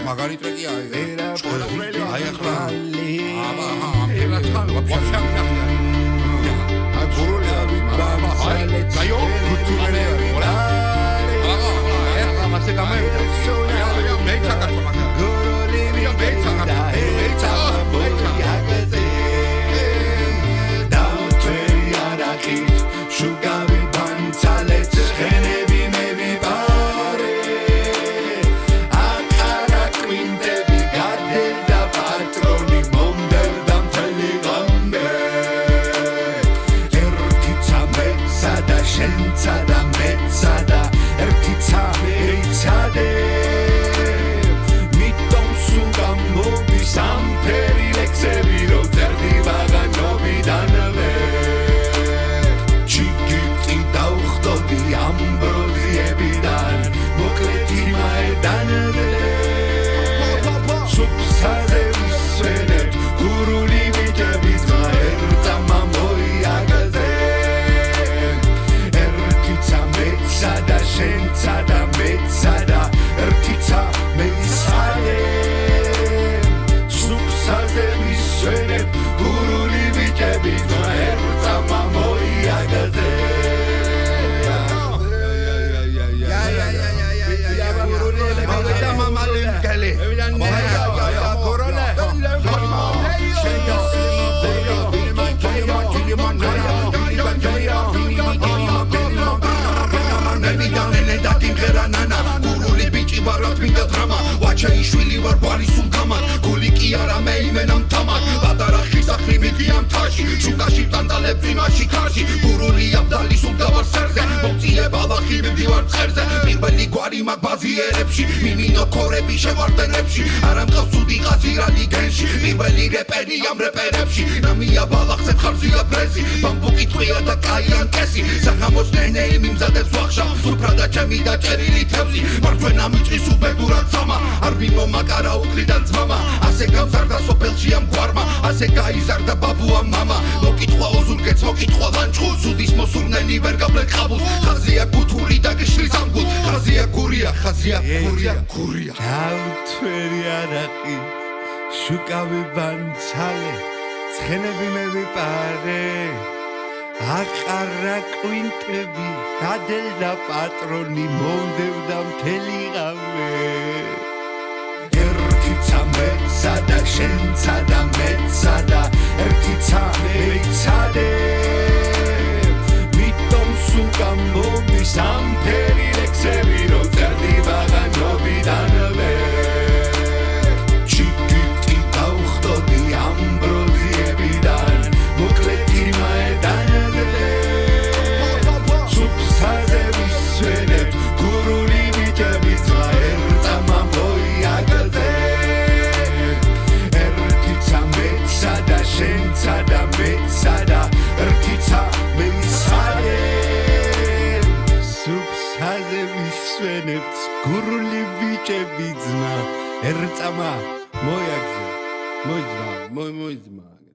მაგარი ტრეკი აი ჩქოლაურელი აი ახლა აბა ამერა ცხავი ვაფშე ამნახია აი გურული აი გაიო გუთურელი ყოლა აბა მასე გამევიდა მეცა კაცო მაგა გურული მეცა მეცა დაუთვერი არაკი შუგავი ბანცალეთ ხენები მევიბარე აკარა კვინტები გადელდა პატრონი მომდევდა მთელი ღამე ერთიცა მეცა და შენცა და მეცა და ერთიცა მეიცადე მითომ სულ გამობის ამფერი ლექსები რო წერდი ვაღანობიდანვე ჩიგიტი დავხდოდი ამბროზიებიდან მოკლეთი მაედანვე სუფსაზე ვისვენებ გურული ბიჭების ერთამა მოიაგაზე ერთიცა მეცა და შენცა და მეცა და ერთიცა მეიცადე სუფსაზე ვისვენებ გურული ბიჭების ერთამა მოიაგაზე ვაჩეიშვილი ვარ ბარი სულ გამან გული კი არა მე იმენამ თამარ პატარა ხისახლი მიდიამ თაში შუკაში ტანტალებ წინაში ქარში გურული აბდალი სულ დავარ სერზე მოწიე ბალახი მივდივარ წერზე პირველი გვარი მაგ ბაზიერებში მიმინო ქორები შევარდენებში არა მყავს ცუდი ყაზირალი გენში პირველი რეპერი ამ რეპერებში ნამია ბალახზე ხარზია პრესი ბამბუკი ტყვია და კაიან კესი საღამოს ნენეი მიმზადებს ვახშა სუფრა და ჩემი დაჭერილი თევზი მარჯვენა მიჭრის უბედურად სამა არ მიმომაკარა უკლიდან ძმამა ასე გამზარდა სოფელში ამ გვარმა ასე გაიზარდა ბაბუა მამა მოკითხვა ოზურგეთს მოკითხვა ლანჩხულს უდის მოსურნელი ვერ გაბლეთ ყაბულს ხაზია გუთური და გიშლის ამგულ ხაზია გურია გურია დაუთვერი არაყი შუკავი ბანცალე ცხენები მევიპარე აკარა კვინტები გადელდა პატრონი მომდევდა მთელი ღამე ერთიცა მეცა და შენცა და მეცა და ერთიცა მეიცადე მითომ სულ გამობის ამფერი ლექსები რო წერდი ვაღანობიდანვე ჩიგიტი დავხდოდი ამბროზიებიდან მოკლეთი მაედანვე სუფსაზე ვისვენებ გურული ბიჭების ერთამა მოიაგაზე ერთიცა მეცა და შენცა და მეცა და ერთიცა მეიცადე სუფსაზე ვისვენებ გურული ბიჭების ერთამა მოიაგზე მოიძმა